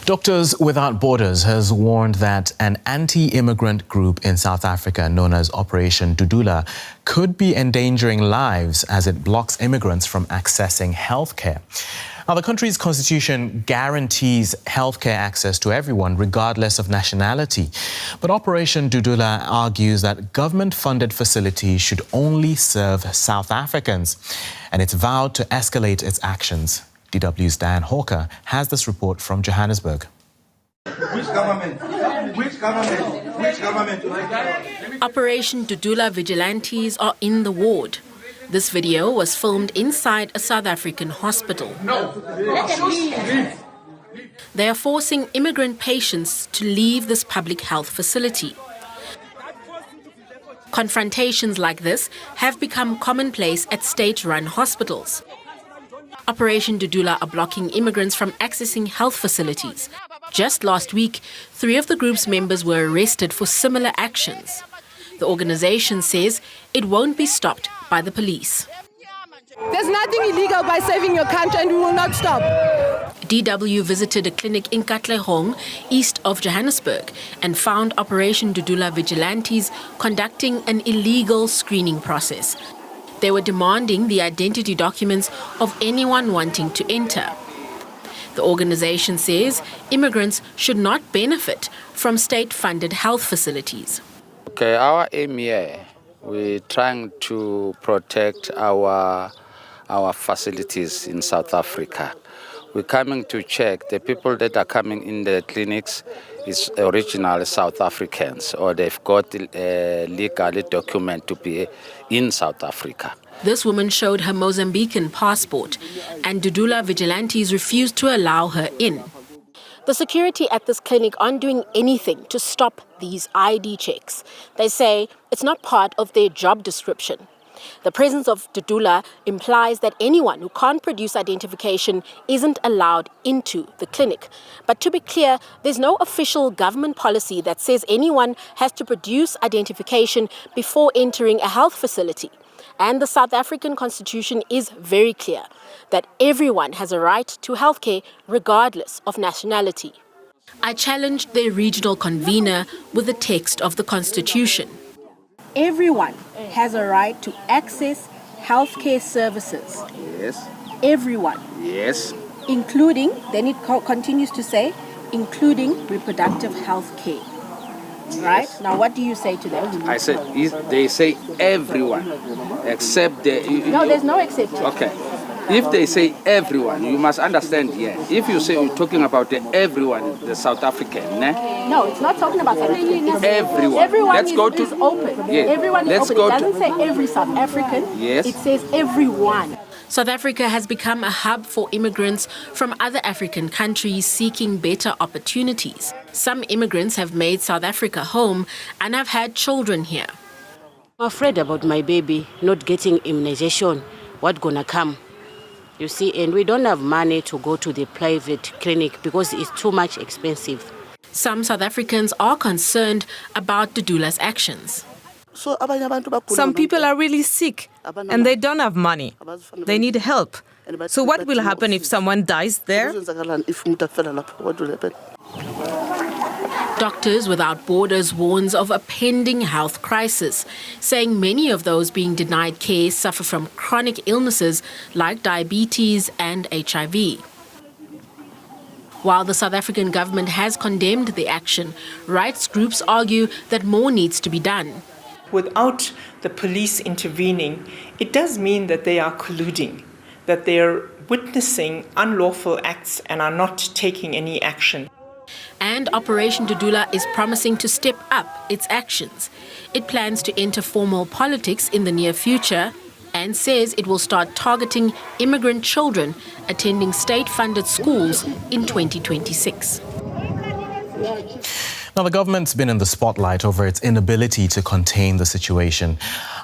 Doctors Without Borders has warned that an anti-immigrant group in South Africa known as Operation Dudula could be endangering lives as it blocks immigrants from accessing healthcare. Now, the country's constitution guarantees healthcare access to everyone, regardless of nationality. But Operation Dudula argues that government-funded facilities should only serve South Africans, and it's vowed to escalate its actions. DW's Dianne Hawker has this report from Johannesburg. Which government? Which government? Which government? Operation Dudula vigilantes are in the ward. This video was filmed inside a South African hospital. They are forcing immigrant patients to leave this public health facility. Confrontations like this have become commonplace at state-run hospitals. Operation Dudula are blocking immigrants from accessing health facilities. Just last week, 3 of the group's members were arrested for similar actions. The organization says it won't be stopped by the police. There's nothing illegal by saving your country, and we will not stop. DW visited a clinic in Katlehong, east of Johannesburg, and found Operation Dudula vigilantes conducting an illegal screening process. They were demanding the identity documents of anyone wanting to enter. The organization says immigrants should not benefit from state-funded health facilities. Okay, our aim here, we're trying to protect our facilities in South Africa. We're coming to check the people that are coming in the clinics is original South Africans, or they've got a legal document to be in South Africa. This woman showed her Mozambican passport, and Dudula vigilantes refused to allow her in. The security at this clinic aren't doing anything to stop these ID checks. They say it's not part of their job description. The presence of Dudula implies that anyone who can't produce identification isn't allowed into the clinic. But to be clear, there's no official government policy that says anyone has to produce identification before entering a health facility. And the South African Constitution is very clear that everyone has a right to healthcare regardless of nationality. I challenged their regional convener with the text of the Constitution. Everyone has a right to access healthcare services. Yes. Everyone. Yes. Including, then it continues to say, including reproductive health care. Right? Yes. Now, what do you say to that? I said, they say everyone, except the... No, there's no except. Okay. If they say everyone, you must understand here. If you say you're talking about the everyone, the South African, No, it's not talking about South African. It's everyone. Everyone Let's go to, is open. Yes. Everyone is Let's open. go It doesn't say every South African. Yes. It says everyone. South Africa has become a hub for immigrants from other African countries seeking better opportunities. Some immigrants have made South Africa home and have had children here. I'm afraid about my baby not getting immunization. What's gonna come? You see, and we don't have money to go to the private clinic because it's too much expensive. Some South Africans are concerned about Dudula's actions. Some people are really sick and they don't have money. They need help. So what will happen if someone dies there? Doctors Without Borders warns of a pending health crisis, saying many of those being denied care suffer from chronic illnesses like diabetes and HIV. While the South African government has condemned the action, rights groups argue that more needs to be done. Without the police intervening, it does mean that they are colluding, that they are witnessing unlawful acts and are not taking any action. And Operation Dudula is promising to step up its actions. It plans to enter formal politics in the near future and says it will start targeting immigrant children attending state-funded schools in 2026. Now, the government's been in the spotlight over its inability to contain the situation.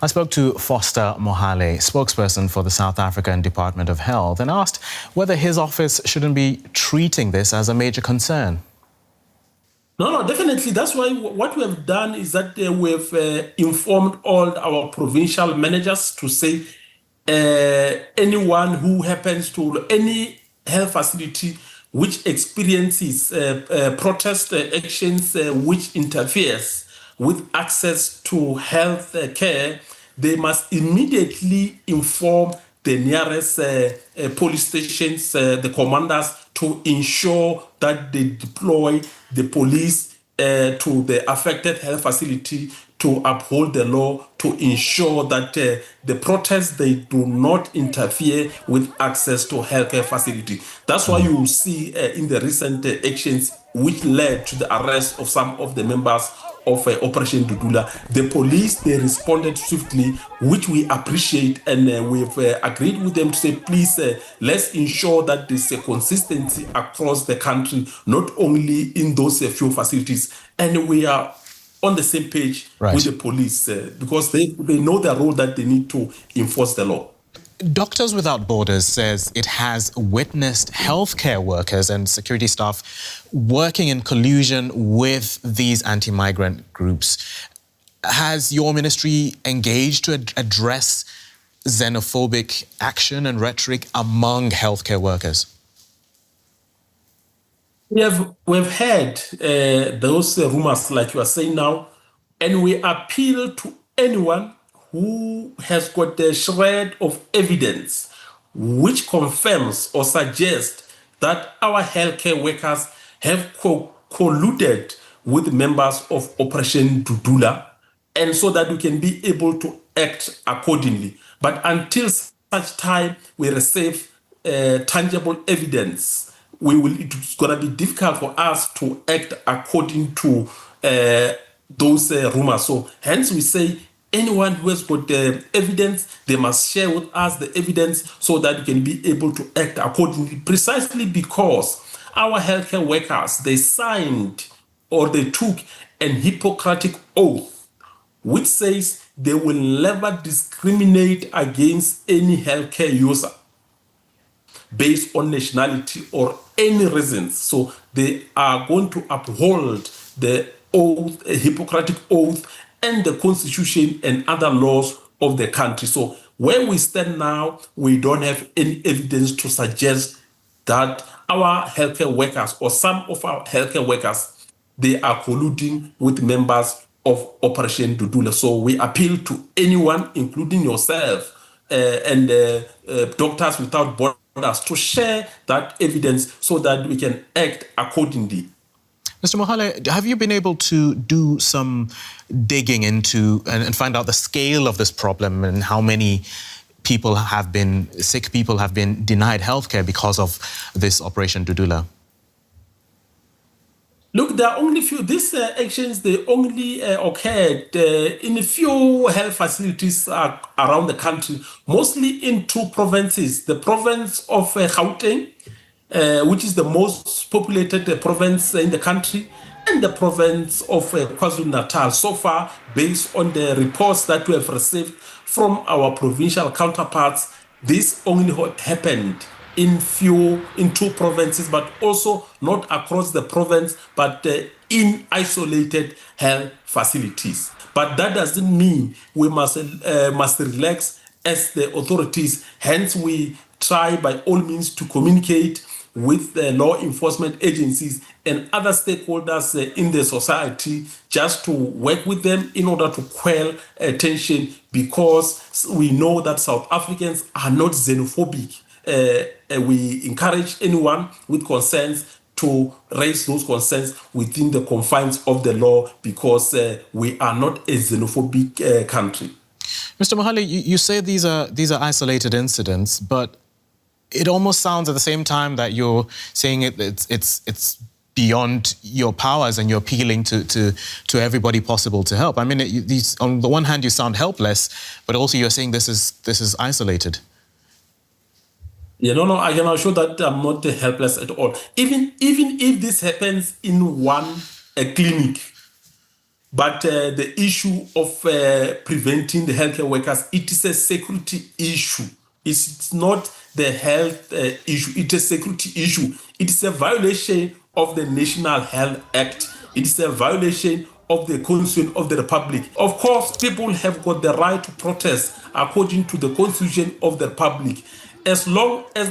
I spoke to Foster Mohale, spokesperson for the South African Department of Health, and asked whether his office shouldn't be treating this as a major concern. No, definitely. That's why what we have done is that we have informed all our provincial managers to say anyone who happens to any health facility which experiences protest actions which interferes with access to health care, they must immediately inform the nearest police stations, the commanders, to ensure that they deploy the police to the affected health facility to uphold the law, to ensure that the protests, they do not interfere with access to healthcare facility. That's why you will see in the recent actions which led to the arrest of some of the members of Operation Dudula, the police, they responded swiftly, which we appreciate, and we've agreed with them to say, please, let's ensure that there's a consistency across the country, not only in those few facilities. And we are on the same page with the police because they know the role that they need to enforce the law. Doctors Without Borders says it has witnessed healthcare workers and security staff working in collusion with these anti-migrant groups. Has your ministry engaged to address xenophobic action and rhetoric among healthcare workers? We've heard those rumors, like you are saying now, and we appeal to anyone who has got a shred of evidence which confirms or suggests that our healthcare workers have colluded with members of Operation Dudula, and so that we can be able to act accordingly. But until such time we receive tangible evidence, it's going to be difficult for us to act according to those rumors. So hence we say anyone who has got the evidence, they must share with us the evidence so that we can be able to act accordingly, precisely because our healthcare workers, they signed or they took an Hippocratic oath which says they will never discriminate against any healthcare user based on nationality or any reasons. So they are going to uphold the oath, a Hippocratic oath, and the Constitution and other laws of the country. So where we stand now, we don't have any evidence to suggest that our healthcare workers or some of our healthcare workers, they are colluding with members of Operation Dudula. So we appeal to anyone, including yourself and Doctors Without Borders, to share that evidence so that we can act accordingly. Mr. Mohale, have you been able to do some digging into and find out the scale of this problem and how many people have been, sick people have been denied healthcare because of this Operation Dudula? Look, there are only few, these actions, they only occurred in a few health facilities around the country, mostly in two provinces, the province of Gauteng, which is the most populated province in the country, and the province of KwaZulu-Natal. So far, based on the reports that we have received from our provincial counterparts, this only happened in two provinces, but also not across the province, but in isolated health facilities. But that doesn't mean we must relax as the authorities. Hence, we try by all means to communicate with the law enforcement agencies and other stakeholders in the society, just to work with them in order to quell tension, because we know that South Africans are not xenophobic. We encourage anyone with concerns to raise those concerns within the confines of the law, because we are not a xenophobic country. Mr. Mohale, you say these are isolated incidents, but it almost sounds at the same time that you're saying it's beyond your powers and you're appealing to everybody possible to help. I mean, on the one hand, you sound helpless, but also you're saying this is isolated. Yeah, no, I can assure that I'm not helpless at all. Even if this happens in one clinic, but the issue of preventing the healthcare workers, it is a security issue. It's not the health issue. It's a security issue. It is a violation of the National Health Act. It is a violation of the Constitution of the Republic. Of course, people have got the right to protest according to the Constitution of the Republic, as long as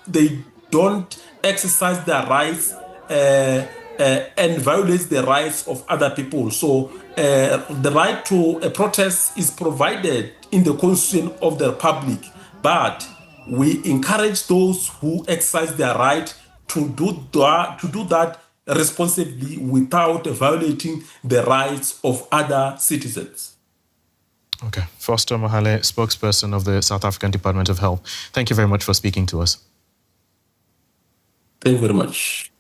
they don't exercise their rights and violates the rights of other people. So the right to a protest is provided in the Constitution of the Republic, but we encourage those who exercise their right to do that responsibly without violating the rights of other citizens. Okay. Foster Mohale, spokesperson of the South African Department of Health. Thank you very much for speaking to us. Thank you very much.